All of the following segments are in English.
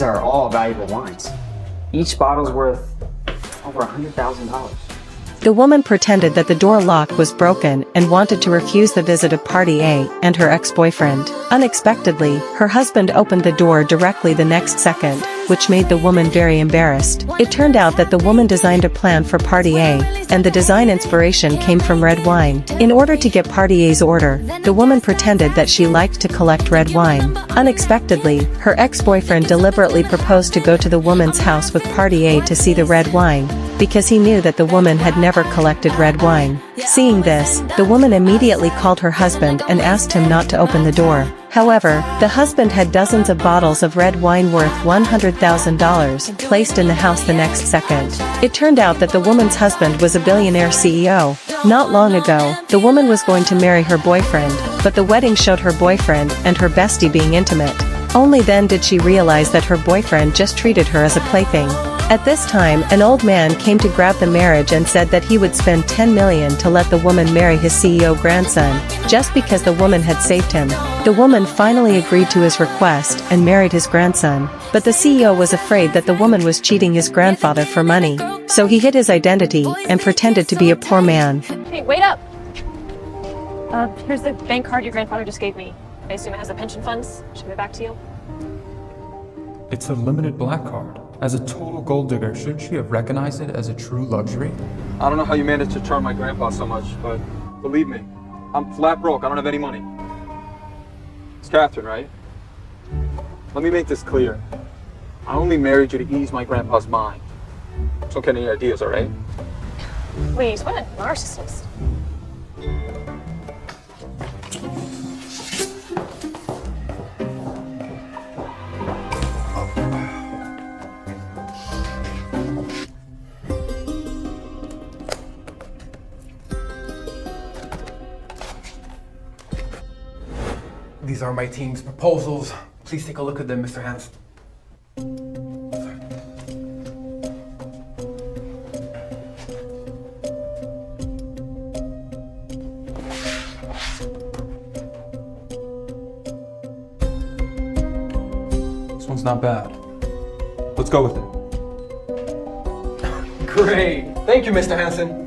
are all valuable wines. Each bottle's worth over $100,000. The woman pretended that the door lock was broken and wanted to refuse the visit of party A and her ex-boyfriend. Unexpectedly, her husband opened the door directly the next second, which made the woman very embarrassed. It turned out that the woman designed a plan for party A, and the design inspiration came from red wine. In order to get party A's order, the woman pretended that she liked to collect red wine. Unexpectedly, her ex-boyfriend deliberately proposed to go to the woman's house with party A to see the red wine, because he knew that the woman had never collected red wine. Seeing this, the woman immediately called her husband and asked him not to open the door. However, the husband had dozens of bottles of red wine worth $100,000 placed in the house the next second. It turned out that the woman's husband was a billionaire CEO. Not long ago, the woman was going to marry her boyfriend, but the wedding showed her boyfriend and her bestie being intimate. Only then did she realize that her boyfriend just treated her as a plaything. At this time, an old man came to grab the marriage and said that he would spend $10 million to let the woman marry his CEO grandson, just because the woman had saved him. The woman finally agreed to his request and married his grandson, but the CEO was afraid that the woman was cheating his grandfather for money, so he hid his identity and pretended to be a poor man. Hey, wait up! Here's the bank card your grandfather just gave me. I assume it has the pension funds. Should I give it back to you? It's a limited black card. As a total gold digger, shouldn't she have recognized it as a true luxury? I don't know how you managed to charm my grandpa so much, but believe me, I'm flat broke. I don't have any money. It's Katherine, right? Let me make this clear. I only married you to ease my grandpa's mind. Don't get any ideas, all right? Please, what a narcissist. These are my team's proposals. Please take a look at them, Mr. Hansen. This one's not bad. Let's go with it. Great. Thank you, Mr. Hansen.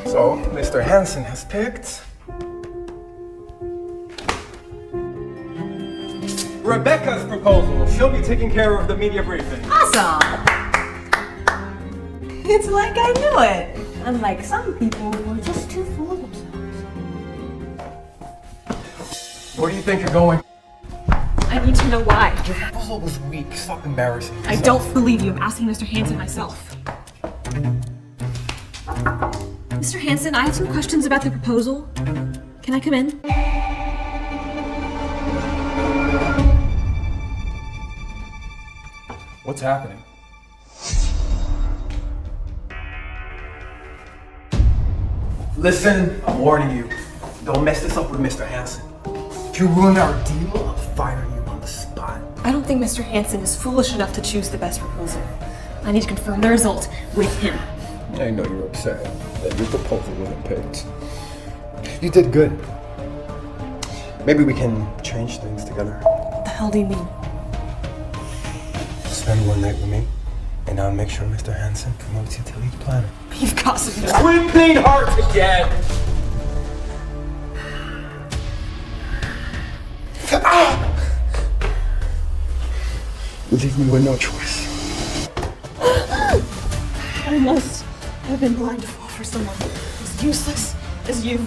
So, Mr. Hansen has picked Rebecca's proposal. She'll be taking care of the media briefing. Awesome! It's like I knew it. Unlike some people who are just too full of themselves. Where do you think you're going? I need to know why. Your proposal was weak. Stop embarrassing yourself. I don't believe you. I'm asking Mr. Hansen myself. Mr. Hansen, I have some questions about the proposal. Can I come in? What's happening? Listen, I'm warning you. Don't mess this up with Mr. Hansen. If you ruin our deal, I'll fire you on the spot. I don't think Mr. Hansen is foolish enough to choose the best proposal. I need to confirm the result with him. I know you're upset that your proposal wasn't picked. You did good. Maybe we can change things together. What the hell do you mean? Spend one night with me, and I'll make sure Mr. Hansen promotes you to lead planner. You've got some... Quit being hard to get! Ah! Leave me with no choice. I must have been blind to fall for someone as useless as you.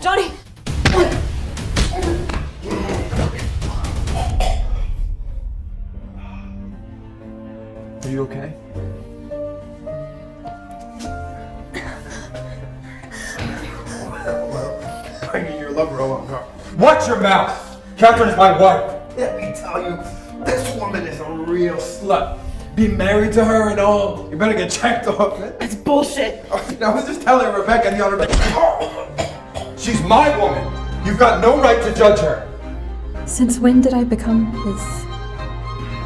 Johnny! Are you okay? Bringing your lover along, girl. Watch your mouth! Katherine is my wife! Let me tell you, this woman is a real slut. Be married to her and all. You better get checked off. That's bullshit! I was just telling Rebecca the other day. She's my woman! You've got no right to judge her! Since when did I become his...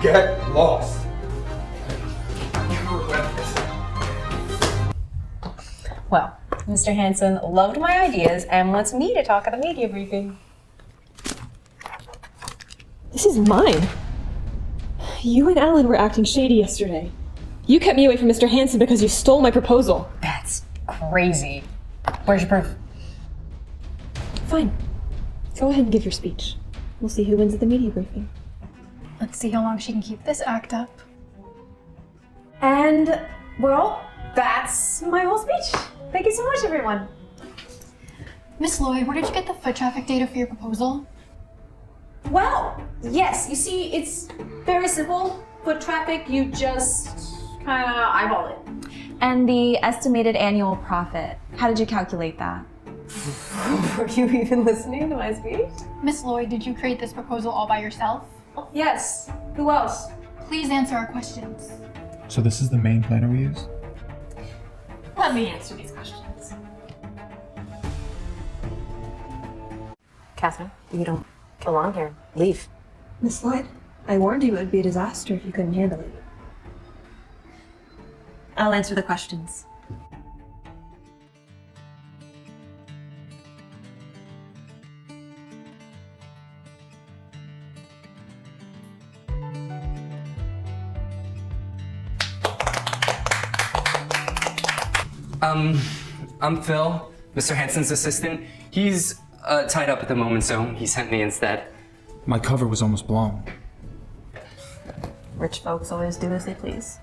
Get lost! Well, Mr. Hanson loved my ideas and wants me to talk at a media briefing. This is mine. You and Alan were acting shady yesterday. You kept me away from Mr. Hanson because you stole my proposal. That's crazy. Where's your proof? Fine. Go ahead and give your speech. We'll see who wins at the media briefing. Let's see how long she can keep this act up. And, well, that's my whole speech. Thank you so much, everyone. Miss Lloyd, where did you get the foot traffic data for your proposal? Well, yes, you see, it's very simple. Foot traffic, you just kind of eyeball it. And the estimated annual profit, how did you calculate that? Were you even listening to my speech? Miss Lloyd, did you create this proposal all by yourself? Yes. Who else? Please answer our questions. So this is the main planner we use? Let me answer these questions. Catherine, you don't belong here. Leave. Miss Lloyd, I warned you it would be a disaster if you couldn't handle it. I'll answer the questions. I'm Phil, Mr. Hanson's assistant. He's tied up at the moment, so he sent me instead. My cover was almost blown. Rich folks always do as they please.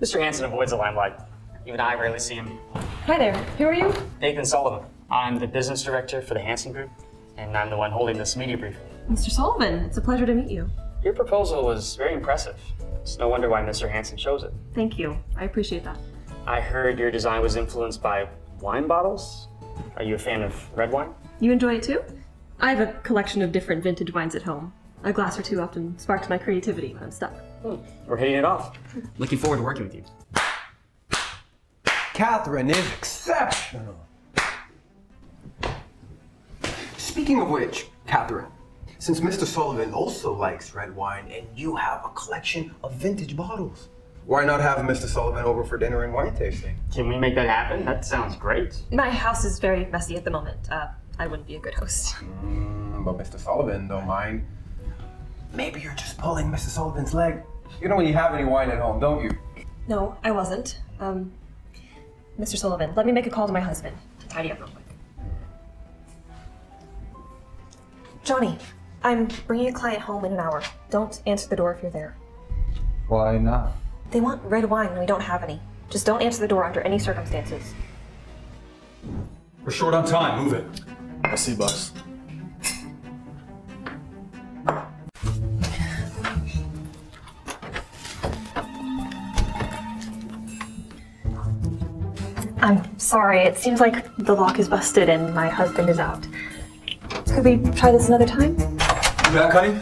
Mr. Hanson avoids the limelight. Even I rarely see him. Hi there. Who are you? Nathan Sullivan. I'm the business director for the Hanson Group, and I'm the one holding this media briefing. Mr. Sullivan. It's a pleasure to meet you. Your proposal was very impressive. It's no wonder why Mr. Hanson chose it. Thank you. I appreciate that. I heard your design was influenced by wine bottles. Are you a fan of red wine? You enjoy it too? I have a collection of different vintage wines at home. A glass or two often sparks my creativity when I'm stuck. We're hitting it off. Looking forward to working with you. Katherine is exceptional. Speaking of which, Katherine, since Mr. Sullivan also likes red wine and you have a collection of vintage bottles, why not have Mr. Sullivan over for dinner and wine tasting? Can we make that happen? That sounds great. My house is very messy at the moment. I wouldn't be a good host. But Mr. Sullivan don't mind. Maybe you're just pulling Mr. Sullivan's leg. You don't really have any wine at home, don't you? No, I wasn't. Mr. Sullivan, let me make a call to my husband to tidy up real quick. Johnny, I'm bringing a client home in an hour. Don't answer the door if you're there. Why not? They want red wine and we don't have any. Just don't answer the door under any circumstances. We're short on time. Move it. I see, boss. I'm sorry, it seems like the lock is busted and my husband is out. Could we try this another time? You back, honey?